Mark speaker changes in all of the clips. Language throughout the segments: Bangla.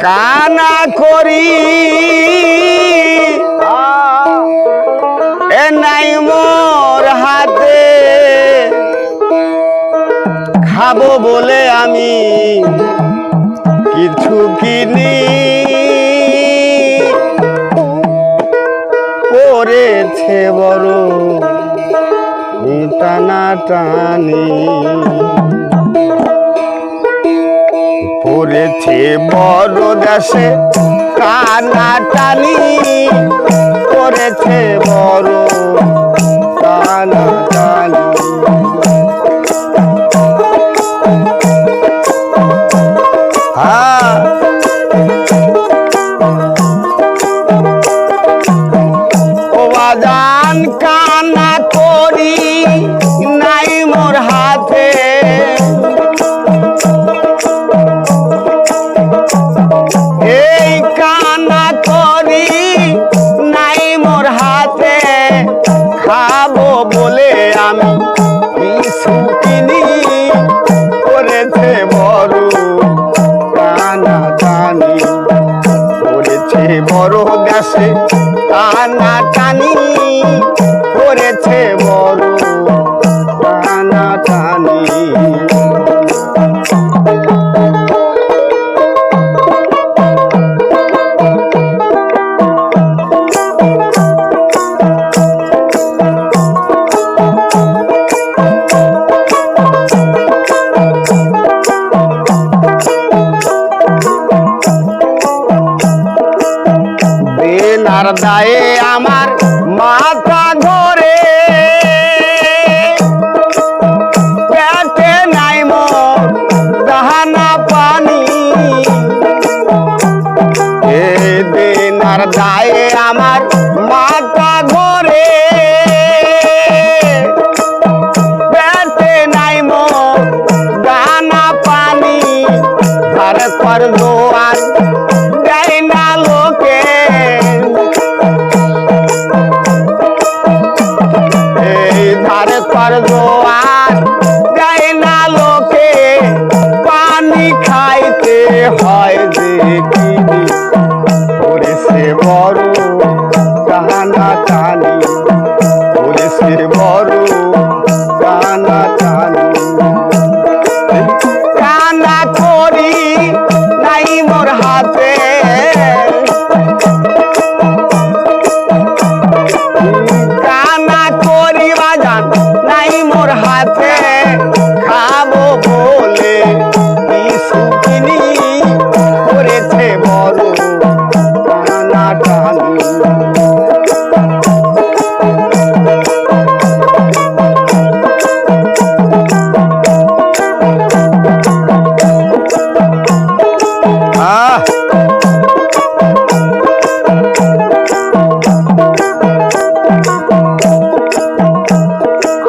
Speaker 1: কানা করি এ নাই মোর হাতে খাবো বলে আমি কিছু কিনি পড়েছে বড় টানা টানি পড়েছে বড় দেশে টানা টানি পড়েছে বড় টানা টানি ও বাজান কান্না করি নাই মোর হাতে এই কান্না করি নাই মোর হাতে খাবো বলে আমি কিছু কিনি করেছে বড় টানা টানি করেছে বড় দেশে টানা টানি করেছে বড় টানা টানি বেনার দায়ে আমার মাথা ঘরে পেটে নাই মোর দানা পানি এ বেনার দায়ে আমার মাথা ঘরে পেটে নাই মোর দানা পানি তার পর দোয়ার দেয় না লোকে ধারে কর দোয়ার দেয় না লোকে পানি খাইতে হয় দেখিনি করেছে বড় টানা টানি করেছে বড় টানা টানি কান্না করি নাই মোর হাতে কান্না করি বাজান নাই মোর হাতে খাবো বলে কিছু কিনি করেছে বড় টানা টানি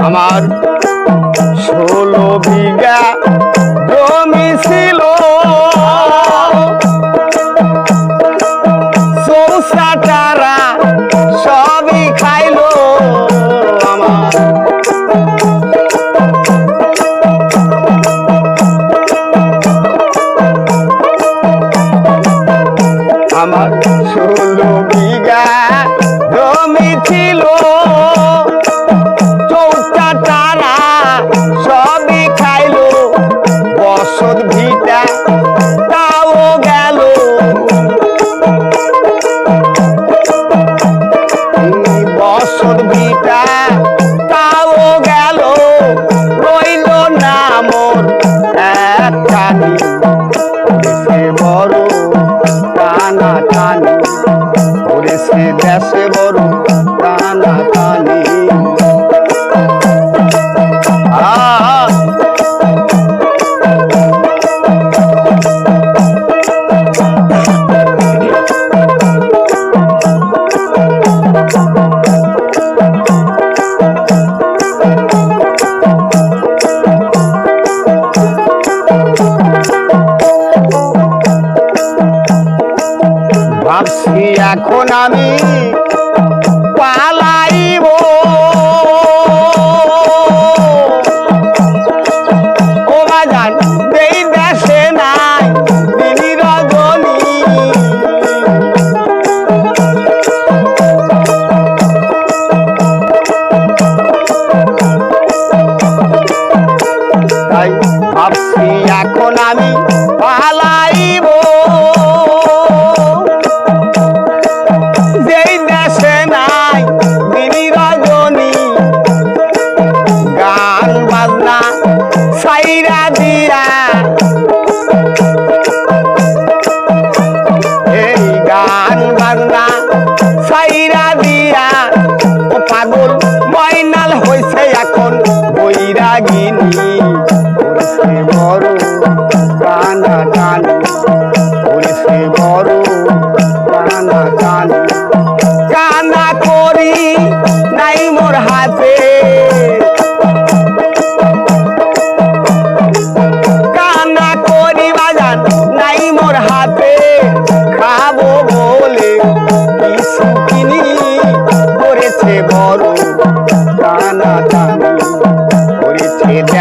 Speaker 1: আমার 16 বিঘা জমি ছিল চৌসাটারা সবই খাইলো আমার 16 বিঘা জমি ছিল তারা সবই খাইলো বসত ভিটা তাও গেল বসত ভিটা তাও গেল রইল না মোর একখানি দেশে বড় টানা টানি করেছে দেশে বড় টানা টানি ভাবছি এখন আমি পালাইব ও বাজান এই দেশে নাই দিনী রজনী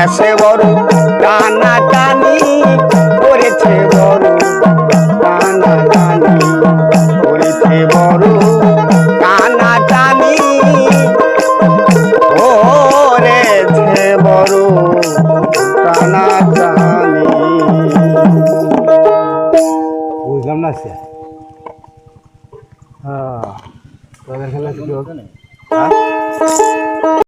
Speaker 1: করেছে বড় টানা টানি করেছে বড় টানা টানি করেছে বড় টানা টানি করেছে বড় টানা টানি।
Speaker 2: বুঝলাম না সে হ্যাঁ তোদের খেলা কি হবে?